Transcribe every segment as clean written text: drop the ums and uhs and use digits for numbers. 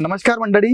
नमस्कार मंडळी,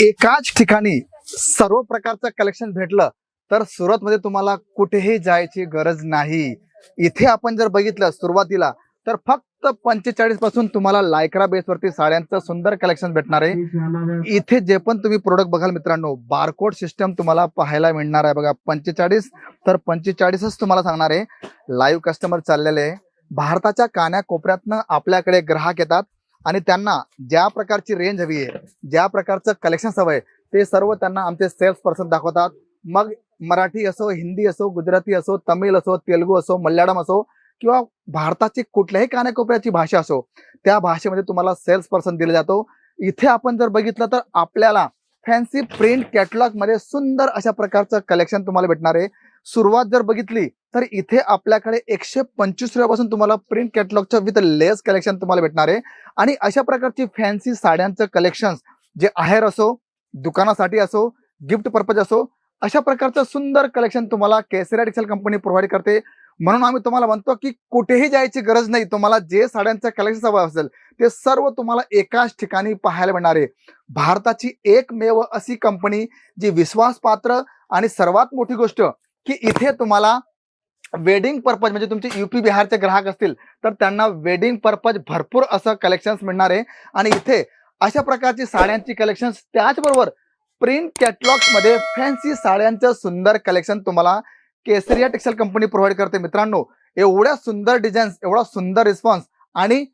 एकाच ठिकाणी सर्व प्रकारचं कलेक्शन भेटलं तर सुरत मध्ये तुम्हाला कुठेही जायची गरज नाही। इथे आपण जर बघितलं सुरुवातीला तर फक्त 45 पासून तुम्हाला लायक्रा बेस वरती साड्यांचं सुंदर कलेक्शन भेटणार आहे। इथे जे पण तुम्ही प्रोडक्ट बघाल मित्रांनो, बारकोड सिस्टम तुम्हाला पाहायला मिळणार आहे। बघा 45 तर 45च तुम्हाला सांगणार आहे। लाईव्ह कस्टमर चाललेले आहे। भारताच्या कानाकोपऱ्यातनं आपल्याकडे ग्राहक येतात आणि त्यांना ज्या प्रकारची रेंज हवी आहे, ज्या प्रकारचं कलेक्शन हवं आहे, ते सर्व त्यांना आमचे सेल्स पर्सन दाखवतात। मग मराठी असो, हिंदी असो, गुजराती असो, तमिळ असो, तेलुगू असो, मल्याळम असो किंवा भारताची कुठल्याही कानाकोपऱ्याची भाषा असो, त्या भाषेमध्ये तुम्हाला सेल्स पर्सन दिला जातो। इथे आपण जर बघितलं तर आपल्याला फॅन्सी प्रिंट कॅटलॉग मध्ये सुंदर अशा प्रकारचं कलेक्शन तुम्हाला भेटणार आहे। सुरुवात जर बघितली तर इथे आपल्याकडे 125 रुपयापासून तुम्हाला प्रिंट कॅटलॉगचं विथ लेस कलेक्शन तुम्हाला भेटणार आहे। आणि अशा प्रकारची फॅन्सी साड्यांचं कलेक्शन जे आहेर असो, दुकानासाठी असो, गिफ्ट पर्पज असो, अशा प्रकारचं सुंदर कलेक्शन तुम्हाला केसरिया टेक्सटाईल कंपनी प्रोव्हाइड करते। म्हणून आम्ही तुम्हाला म्हणतो की कुठेही जायची गरज नाही। तुम्हाला जे साड्यांचं कलेक्शन हवं असेल ते सर्व तुम्हाला एकाच ठिकाणी पाहायला मिळणार आहे। भारताची एकमेव अशी कंपनी जी विश्वासपात्र आणि सर्वात मोठी गोष्ट की इथे तुम्हाला वेडिंग पर्पज म्हणजे तुमचे यूपी बिहारचे ग्राहक असतील तर त्यांना वेडिंग पर्पज भरपूर असं कलेक्शन्स मिळणार आहे। आणि इथे अशा प्रकारची साड्यांची कलेक्शन्स त्याचबरोबर प्रिंट कॅटलॉग्स मध्ये फॅन्सी साड्यांचं सुंदर कलेक्शन तुम्हाला केसरिया टेक्सटाईल कंपनी प्रोव्हाइड करते। मित्रांनो, एवढ्या सुंदर डिझाईन्स, एवढा सुंदर रिस्पॉन्स आणि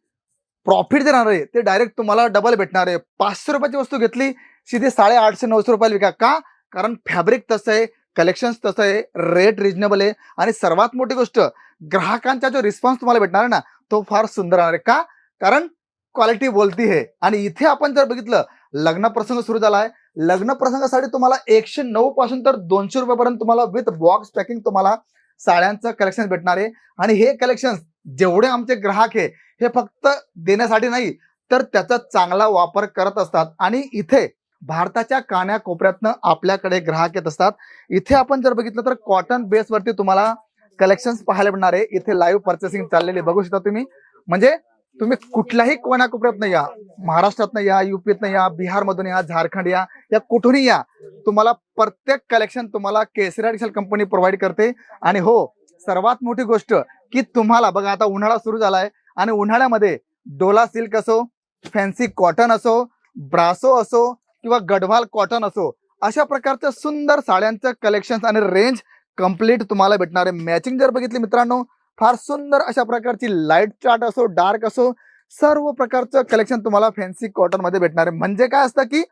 प्रॉफिट देणार आहे ते डायरेक्ट तुम्हाला डबल भेटणार आहे। 500 रुपयाची वस्तू घेतली सीधे 850-900 रुपयाला विका का? कारण फॅब्रिक तसं आहे, कलेक्शन्स तसं आहे, रेट रिजनेबल आहे आणि सर्वात मोठी गोष्ट ग्राहकांचा जो रिस्पॉन्स तुम्हाला भेटणार आहे ना, तो फार सुंदर राहणार आहे। का? कारण क्वालिटी बोलती है। आणि इथे आपण जर बघितलं लग्न प्रसंग सुरू झाला आहे। लग्न प्रसंगासाठी तुम्हाला 109 पासून तर 200 रुपयापर्यंत तुम्हाला विथ बॉक्स पॅकिंग तुम्हाला साड्यांचं कलेक्शन भेटणार आहे। आणि हे कलेक्शन जेवढे आमचे ग्राहक आहे हे फक्त देण्यासाठी नाही तर त्याचा चांगला वापर करत असतात आणि इथे भारताच्या कानाकोपऱ्यातनं आपल्याकडे ग्राहक येत असतात। इथे आपण जर बघितलं तर कॉटन बेस वरती तुम्हाला कलेक्शन्स पाहायला मिळणार आहे। इथे लाईव्ह पर्चेसिंग चाललेली बघू शकता तुम्ही। म्हणजे तुम्ही कुठल्याही कोणाकोपऱ्यातनं या, महाराष्ट्रातनं या, यूपीतनं या, बिहार मधून या, झारखंड या कुठूनही या, तुम्हाला प्रत्येक कलेक्शन तुम्हाला केसरिया टेक्सटाईल कंपनी प्रोव्हाइड करते। आणि हो, सर्वात मोठी गोष्ट की तुम्हाला बघा आता उन्हाळा सुरू झालाय आणि उन्हाळ्यामध्ये डोला सिल्क असो, फॅन्सी कॉटन असो, ब्रासो असो किंवा गढवाल कॉटन असो, अशा प्रकारचं सुंदर साड्यांचं कलेक्शन आणि रेंज कंप्लीट तुम्हाला भेटणार आहे। मॅचिंग जर बघितली मित्रांनो, फार सुंदर अशा प्रकारची लाईट चार्ट असो, डार्क असो, सर्व प्रकारचं कलेक्शन तुम्हाला फॅन्सी कॉटन मध्ये भेटणार आहे। म्हणजे काय असतं की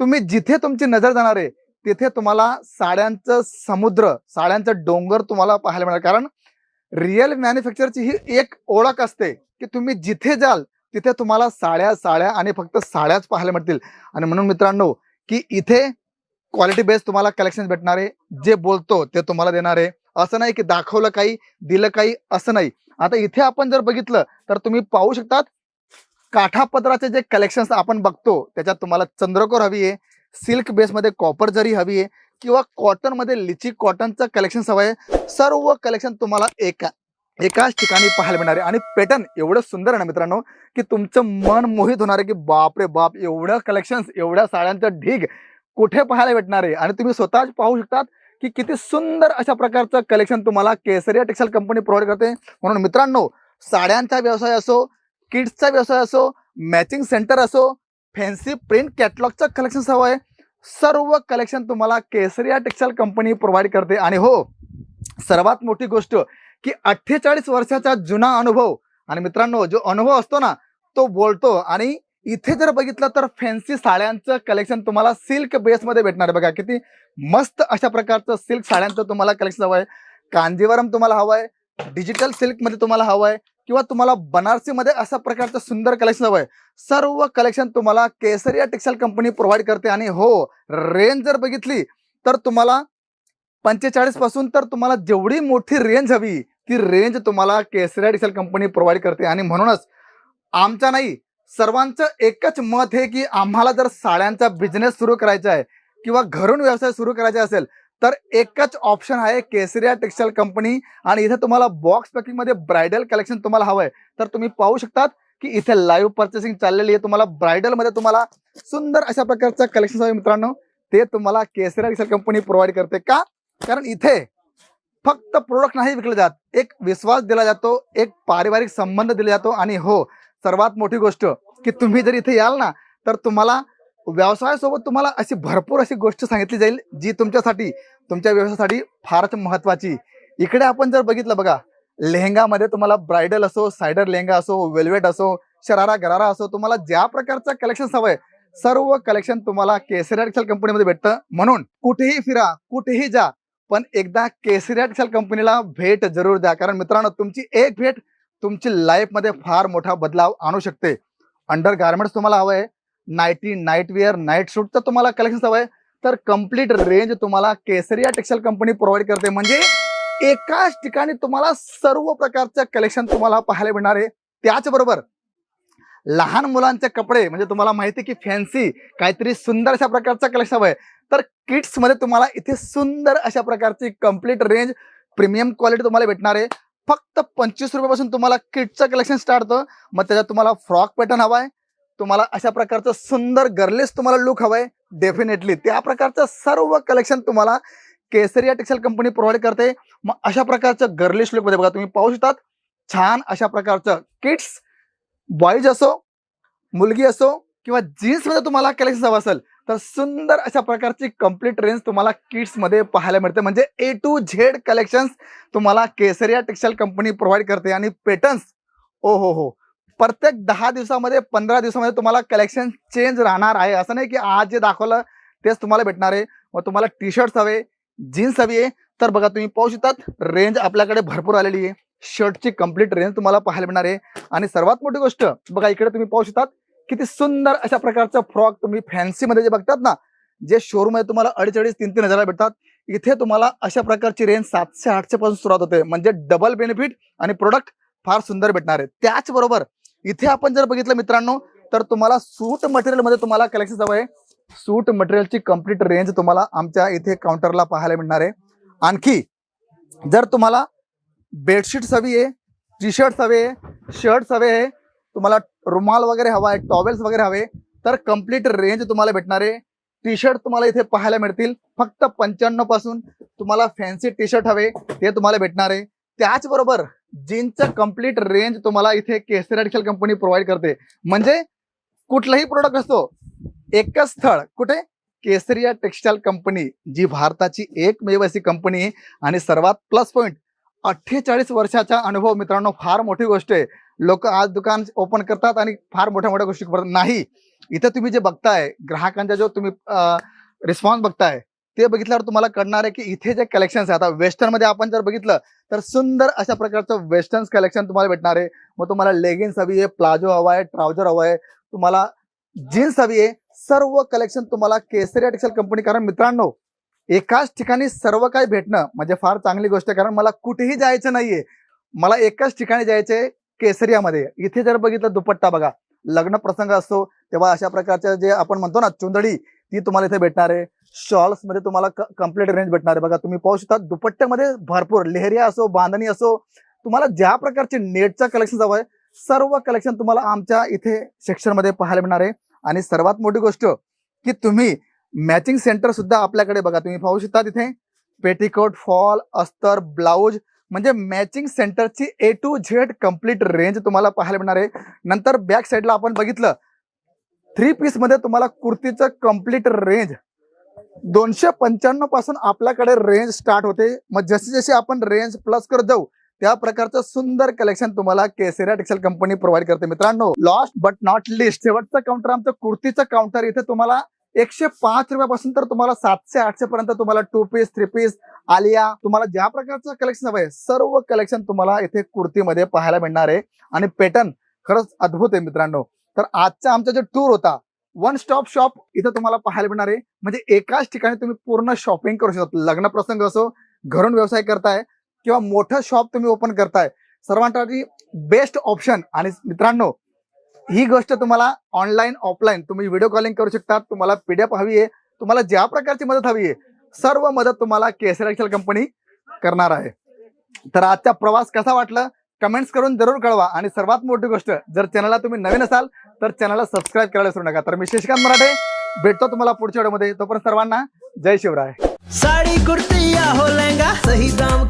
तुम्ही जिथे तुमची नजर जाणार आहे तिथे तुम्हाला साड्यांचं समुद्र, साड्यांचं डोंगर तुम्हाला पाहायला मिळणार। कारण रिअल मॅन्युफॅक्चरची ही एक ओळख असते की तुम्ही जिथे जाल तिथे तुम्हाला साड्या साड्या आणि फक्त साड्याच पाहायला मिळतील। आणि म्हणून मित्रांनो की इथे क्वालिटी बेस तुम्हाला कलेक्शन भेटणार आहे। जे बोलतो ते तुम्हाला देणार आहे। असं नाही की दाखवलं काही दिलं काही, असं नाही। आता इथे आपण जर बघितलं तर तुम्ही पाहू शकतात काठापदराचे जे कलेक्शन्स आपण बघतो त्याच्यात तुम्हाला चंद्रकोर हवी आहे, सिल्क बेस मध्ये कॉपर जरी हवी आहे किंवा कॉटन मध्ये लिची कॉटनचं कलेक्शन हवं आहे, सर्व कलेक्शन तुम्हाला एकाच ठिकाणी पाहायला मिळणार आहे। आणि पॅटर्न एवढं सुंदर आहे ना मित्रांनो की तुमचं मन मोहित होणार आहे की बाप रे बाप, एवढं कलेक्शन्स, एवढ्या साड्यांचं ढीग कुठे पाहायला भेटणार आहे। आणि तुम्ही स्वतःच पाहू शकतात की किती सुंदर अशा प्रकारचं कलेक्शन तुम्हाला केसरिया टेक्सटाईल कंपनी प्रोव्हाइड करते। म्हणून मित्रांनो, साड्यांचा व्यवसाय असो, किड्सचा व्यवसाय असो, मॅचिंग सेंटर असो, फॅन्सी प्रिंट कॅटलॉगचं कलेक्शन हवं आहे, सर्व कलेक्शन तुम्हाला केसरिया टेक्सटाईल कंपनी प्रोव्हाइड करते। आणि हो, सर्वात मोठी गोष्ट की 48 वर्षाचा जुना अनुभव। आणि मित्रांनो, जो अनुभव असतो ना तो बोलतो। आणि इथे जर बघितलं तर फॅन्सी साड्यांचं कलेक्शन तुम्हाला सिल्क बेस मध्ये भेटणार आहे। बघा किती मस्त अशा प्रकारचं सिल्क साड्यांचं तुम्हाला कलेक्शन हवं आहे। कांजीवरम तुम्हाला हवं आहे, डिजिटल सिल्क मध्ये तुम्हाला हवं आहे किंवा तुम्हाला बनारसी मध्ये अशा प्रकारचं सुंदर कलेक्शन हवं आहे, सर्व कलेक्शन तुम्हाला केसरिया टेक्सटाईल कंपनी प्रोव्हाइड करते। आणि हो, रेंज जर बघितली तर तुम्हाला 45 पासून तर तुम्हाला जेवढी मोठी रेंज हवी ती रेंज तुम्हाला केसरिया टेक्सटाईल कंपनी प्रोव्हाइड करते। आणि म्हणूनच आमचा नाही, सर्वांचं एकच मत आहे की आम्हाला जर साड्यांचा बिझनेस सुरू करायचा आहे किंवा घरून व्यवसाय सुरू करायचा असेल तर एकच ऑप्शन आहे केसरिया टेक्सटाईल कंपनी। आणि इथे तुम्हाला बॉक्स पॅकिंग मध्ये ब्राइडल कलेक्शन तुम्हाला हवंय तर तुम्ही पाहू शकतात की इथे लाईव्ह पर्चेसिंग चाललेली आहे. तुम्हाला ब्रायडल मध्ये तुम्हाला सुंदर अशा प्रकारचं कलेक्शन आहे मित्रांनो, ते तुम्हाला केसरिया टेक्सटाईल कंपनी प्रोव्हाइड करते. का? कारण इथे फक्त प्रोडक्ट नाही विकले जात, एक विश्वास दिला जातो, एक पारिवारिक संबंध दिला जातो. आणि हो, सर्वात मोठी गोष्ट की तुम्ही जर इथे याल ना, तर तुम्हाला व्यवसायासोबत तुम्हाला अशी भरपूर अशी गोष्ट सांगितली जाईल जी तुमच्यासाठी, तुमच्या व्यवसायासाठी फारच महत्वाची. इकडे आपण जर बघितलं बघा, लेहंगामध्ये तुम्हाला ब्रायडल असो, सायडर लेहंगा असो, वेल्वेट असो, शरारा गरारा असो, तुम्हाला ज्या प्रकारचं कलेक्शन हवंय सर्व कलेक्शन तुम्हाला केसरिया टेक्सटाईल कंपनीमध्ये भेटतं. म्हणून कुठेही फिरा, कुठेही जा, पण एकदा केसरिया टेक्सटाईल कंपनीला भेट जरूर द्या. कारण मित्रांनो, तुमची एक भेट तुमची लाईफ मध्ये फार मोठा बदलाव आणू शकते. अंडर गार्मेंट्स तुम्हाला हवंय, नाईटी, नाईट वेअर, नाईट सूटचं तुम्हाला कलेक्शन हवंय, तर कम्प्लीट रेंज तुम्हाला केसरिया टेक्सटाईल कंपनी प्रोव्हाइड करते. म्हणजे एकाच ठिकाणी तुम्हाला सर्व प्रकारचं कलेक्शन तुम्हाला पाहायला मिळणार आहे. त्याचबरोबर लहान मुलांचे कपडे, म्हणजे तुम्हाला माहिती की फॅन्सी काहीतरी सुंदर अशा प्रकारचं कलेक्शन हवंय, तर किड्स मध्ये तुम्हाला इथे सुंदर अशा प्रकारची कम्प्लीट रेंज प्रीमियम क्वालिटी तुम्हाला भेटणार आहे. फक्त 25 रुपयापासून तुम्हाला किड्सचं कलेक्शन स्टार्ट होतं. मग त्याच्यात तुम्हाला फ्रॉक पॅटर्न हवाय, तुम्हाला अशा प्रकारचं सुंदर गर्लिश तुम्हाला लुक हवंय, डेफिनेटली त्या प्रकारचं सर्व कलेक्शन तुम्हाला केसरिया टेक्सटाईल कंपनी प्रोव्हाइड करते. मग अशा प्रकारचं गर्लिश लुक मध्ये बघा तुम्ही पाहू शकतात, छान अशा प्रकारचं किड्स, बॉईज असो, मुलगी असो किंवा जीन्स मध्ये तुम्हाला कलेक्शन हवं असेल, तर सुंदर अशा प्रकारची कम्प्लीट रेंज तुम्हाला किड्स मध्ये पाहायला मिळते. म्हणजे A to Z कलेक्शन तुम्हाला केसरिया टेक्सटाईल कंपनी प्रोव्हाइड करते. आणि पॅटर्न्स, ओ हो, प्रत्येक 10 दिवसामध्ये 15 दिवसामध्ये तुम्हाला कलेक्शन चेंज राहणार आहे. असं नाही की आज जे दाखवलं तेच तुम्हाला भेटणार आहे. मग तुम्हाला टी शर्ट्स हवे, जीन्स हवी आहे, तर बघा तुम्ही पाहू शकतात रेंज आपल्याकडे भरपूर आलेली आहे. शर्टची कम्प्लीट रेंज तुम्हाला पाहायला मिळणार आहे. आणि सर्वात मोठी गोष्ट बघा, इकडे तुम्ही पाहू शकतात किती सुंदर अशा प्रकारचं फ्रॉक तुम्ही फॅन्सी मध्ये जे बघतात ना, जे शोरूम मध्ये तुम्हाला 2,500-3,000 हजाराला भेटतात, इथे तुम्हाला अशा प्रकारची रेंज 700-800 पासून सुरुवात होते. म्हणजे डबल बेनिफिट आणि प्रोडक्ट फार सुंदर भेटणार आहे. त्याचबरोबर इथे आपण जर बघितलं मित्रांनो, तर तुम्हाला सूट मटेरियल मध्ये तुम्हाला कलेक्शन हवं आहे. सूट मटेरियलची कम्प्लीट रेंज तुम्हाला आमच्या इथे काउंटरला पाहायला मिळणार आहे. आणखी जर तुम्हाला बेडशीट्स हवी आहे, टी शर्ट्स हवे, शर्ट्स हवे, तुम्हाला रुमाल वगैरे हवा आहे, टॉवेल्स वगैरे हवे, तर कम्प्लीट रेंज तुम्हाला भेटणार आहे. टी शर्ट तुम्हाला इथे पाहायला मिळतील. फक्त 95 पासून तुम्हाला फॅन्सी टी शर्ट हवे ते तुम्हाला भेटणार आहे. त्याचबरोबर जीन्सचं कम्प्लीट रेंज तुम्हाला इथे केसरिया टेक्सटाईल कंपनी प्रोव्हाइड करते. म्हणजे कुठलाही प्रोडक्ट असतो, एकच स्थळ, कुठे? केसरिया टेक्सटाईल कंपनी, जी भारताची एकमेव अशी कंपनी आहे. आणि सर्वात प्लस पॉईंट, 48 वर्षाचा अनुभव मित्रांनो, फार मोठी गोष्ट आहे. लोक आज दुकान ओपन करतात आणि फार मोठ्या मोठ्या गोष्टी करतात. नाही, इथे तुम्ही जे बघताय, ग्राहकांचा जो तुम्ही रिस्पॉन्स बघताय, ते बघितल्यावर तुम्हाला कळणार आहे की इथे जे कलेक्शन आहे, आता वेस्टर्न मध्ये आपण जर बघितलं तर सुंदर अशा प्रकारचं वेस्टर्न कलेक्शन तुम्हाला भेटणार आहे. मग तुम्हाला लेगिन्स हवी आहे, प्लाझो हवा आहे, ट्राउझर हवा आहे, तुम्हाला जीन्स हवी आहे, सर्व कलेक्शन तुम्हाला केसरिया टेक्सटाईल कंपनी. कारण मित्रांनो, एकाच ठिकाणी सर्व काही भेटणं म्हणजे फार चांगली गोष्ट आहे. कारण मला कुठेही जायचं नाहीये, मला एकाच ठिकाणी जायचंय, केसरियामध्ये. इथे जर बघितलं दुपट्टा बघा, लग्न प्रसंग असतो तेव्हा अशा प्रकारच्या जे आपण म्हणतो ना चुंदडी, ती तुम्हाला इथे भेटणार आहे. शॉल्स मध्ये तुम्हाला कम्प्लीट रेंज भेटणार आहे. बघा तुम्ही पाहू शकता, दुपट्ट्यामध्ये भरपूर लेहरिया असो, बांधणी असो, तुम्हाला ज्या प्रकारचे नेटचं कलेक्शन हवं आहे, सर्व कलेक्शन तुम्हाला आमच्या इथे सेक्शन मध्ये पाहायला मिळणार आहे. आणि सर्वात मोठी गोष्ट की तुम्ही मॅचिंग सेंटर सुद्धा आपल्याकडे बघा तुम्ही पाहू शकता, तिथे पेटिकोट, फॉल, अस्तर, ब्लाउज, म्हणजे मॅचिंग सेंटरची A to Z complete range तुम्हाला पाहायला मिळणार आहे. नंतर बॅक साईडला आपण बघितलं 3 पीस मध्ये तुम्हाला कुर्तीचं कम्प्लीट रेंज 295 पासून आपल्याकडे रेंज स्टार्ट होते. मग जशी जशी आपण रेंज प्लस करत जाऊ, त्या प्रकारचं सुंदर कलेक्शन तुम्हाला केसरिया टेक्सटाईल कंपनी प्रोव्हाइड करते. मित्रांनो, लास्ट बट नॉट लिस्ट, शेवटचं काउंटर आमचं कुर्तीचं काउंटर. इथे तुम्हाला 105 रुपयापासून तर तुम्हाला 700-800 पर्यंत तुम्हाला 2 पीस, 3 पीस, आलिया, तुम्हाला ज्या प्रकारचं कलेक्शन हवंय सर्व कलेक्शन तुम्हाला इथे कुर्तीमध्ये पाहायला मिळणार आहे. आणि पॅटर्न खरंच अद्भुत आहे मित्रांनो. तर आजचा आमचा जो टूर होता, वन स्टॉप शॉप इथं तुम्हाला पाहायला मिळणार आहे. म्हणजे एकाच ठिकाणी तुम्ही पूर्ण शॉपिंग करू शकता. लग्न प्रसंग असो, घरून व्यवसाय करताय किंवा मोठं शॉप तुम्ही ओपन करताय, सर्वांसाठी बेस्ट ऑप्शन. आणि मित्रांनो, ही गोष्ट तुम्हाला ऑनलाईन, ऑफलाईन तुम्ही व्हिडिओ कॉलिंग करू शकता. तुम्हाला PDF हवी आहे, तुम्हाला ज्या प्रकारची मदत हवी आहे, सर्व मदत तुम्हाला केसरिया टेक्सटाईल कंपनी करणार आहे. तर आजचा प्रवास कसा वाटला कमेंट्स करून जरूर कळवा. आणि सर्वात मोठी गोष्ट, जर चॅनलला तुम्ही नवीन असाल तर चॅनलला सबस्क्राईब करायला विसरू नका. तर मी शशिकांत मराठे भेटतो तुम्हाला पुढच्या व्हिडिओमध्ये. तोपर्यंत सर्वांना जय शिवराय. साड़ी कुर्ती या हो लहंगा, सही दाम